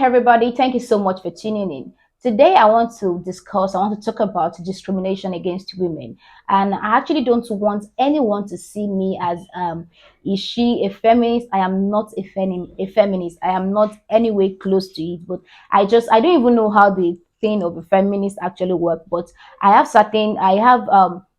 everybody. Thank you so much for tuning in. Today, I want to talk about discrimination against women. And I actually don't want anyone to see me as, is she a feminist? I am not a feminist. I am not anyway close to it. But I don't even know how the thing of a feminist actually work. But I have,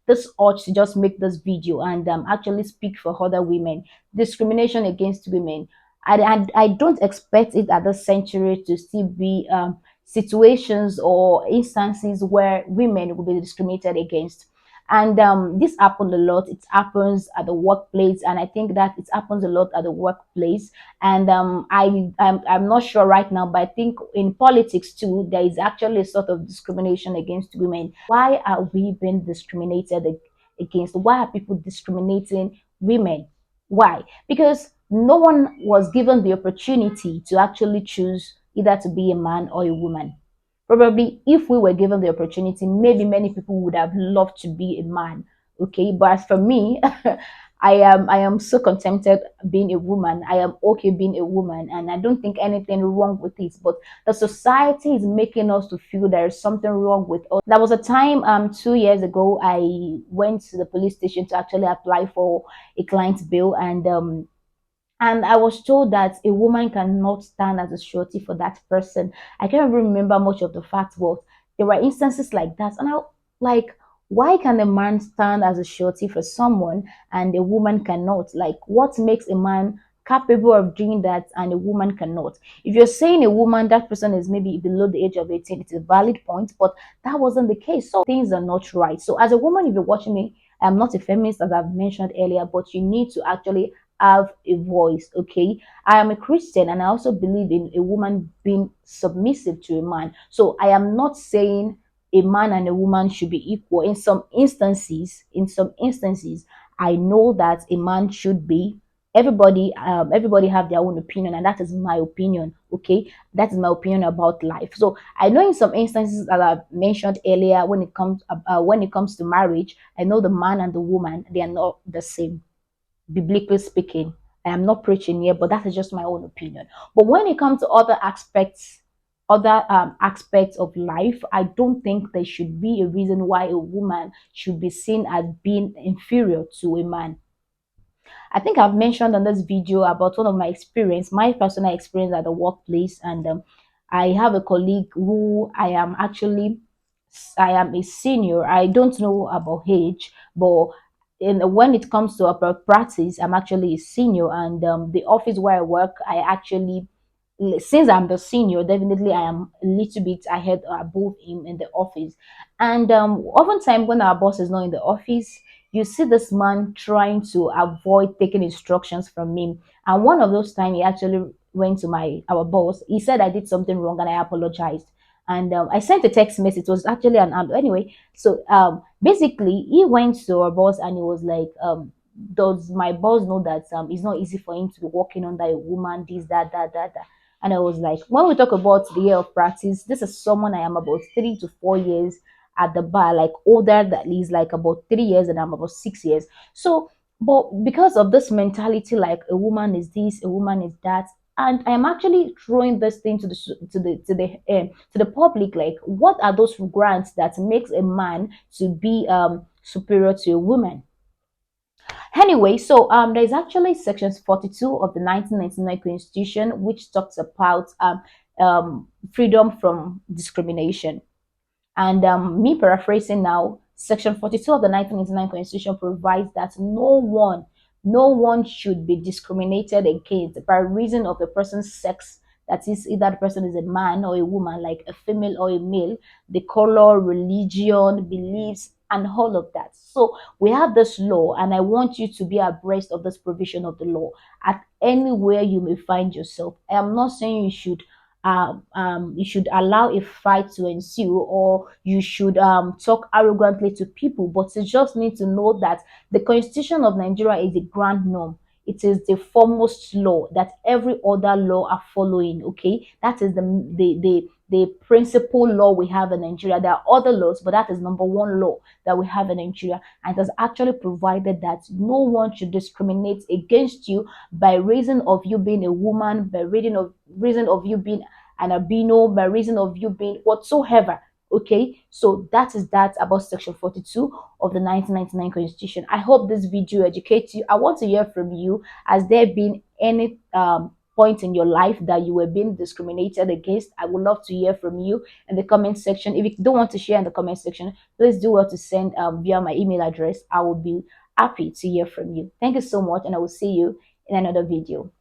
this urge to just make this video and actually speak for other women. Discrimination against women. I don't expect it at this century to still be situations or instances where women will be discriminated against. And this happened a lot. It happens at the workplace, and I think that it happens a lot at the workplace. And I'm not sure right now, but I think in politics too, there is actually a sort of discrimination against women. Why are we being discriminated against? Why are people discriminating women? Why? Because no one was given the opportunity to actually choose either to be a man or a woman. Probably, if we were given the opportunity, maybe many people would have loved to be a man. Okay, but as for me, I am so contented being a woman. I am okay being a woman, and I don't think anything wrong with it. But the society is making us to feel there is something wrong with us. There was a time 2 years ago I went to the police station to actually apply for a client bill, and I was told that a woman cannot stand as a surety for that person. I can't even remember much of the facts, but there were instances like that. And I like, why can a man stand as a surety for someone and a woman cannot? Like, what makes a man capable of doing that and a woman cannot? If you're saying a woman, that person is maybe below the age of 18, it's a valid point, but that wasn't the case. So things are not right. So as a woman, if you're watching me, I'm not a feminist, as I've mentioned earlier, but you need to actually have a voice. Okay, I am a Christian and I also believe in a woman being submissive to a man. So I am not saying a man and a woman should be equal. In some instances I know that a man should be. Everybody have their own opinion, and that is my opinion. Okay, that is my opinion about life. So I know in some instances that I've mentioned earlier, when it comes to marriage, I know the man and the woman, they are not the same, biblically speaking. I am not preaching here, but that is just my own opinion. But when it comes to other aspects of life, I don't think there should be a reason why a woman should be seen as being inferior to a man. I think I've mentioned on this video about one of my personal experience at the workplace, and I have a colleague who I am a senior. I don't know about age, but when it comes to upper practice, I'm actually a senior, and the office where I work, since I'm the senior, definitely I am a little bit ahead or above him in the office. And oftentimes when our boss is not in the office, you see this man trying to avoid taking instructions from him. And one of those times, he actually went to my our boss. He said I did something wrong, and I apologized. And I sent a text message. It was actually an anyway. So basically, he went to our boss and he was like, "Does my boss know that it's not easy for him to be working under a woman? This, that." And I was like, when we talk about the year of practice, this is someone I am about 3 to 4 years at the bar, like older, that is like about 3 years, and I'm about 6 years. So, but because of this mentality, like a woman is this, a woman is that, and I'm actually throwing this thing to the public. Like, what are those grants that makes a man to be superior to a woman? Anyway, so there's actually sections 42 of the 1999 Constitution, which talks about freedom from discrimination. And me paraphrasing now, Section 42 of the 1999 Constitution provides that no one should be discriminated against by reason of the person's sex. That is, either the person is a man or a woman, like a female or a male, the color, religion, beliefs, and all of that. So we have this law, and I want you to be abreast of this provision of the law at anywhere you may find yourself. I am not saying you should allow a fight to ensue, or you should talk arrogantly to people, but you just need to know that the Constitution of Nigeria is a grand norm. It is the foremost law that every other law are following. Okay, that is the principal law we have in Nigeria. There are other laws, but that is number one law that we have in Nigeria, and it has actually provided that no one should discriminate against you by reason of you being a woman, by reason of you being an albino by reason of you being whatsoever. Okay, so that is that about section 42 of the 1999 constitution. I hope this video educates you. I want to hear from you. Has there been any point in your life that you were being discriminated against? I would love to hear from you in the comment section. If you don't want to share in the comment section, please do well to send via my email address. I will be happy to hear from you. Thank you so much, and I will see you in another video.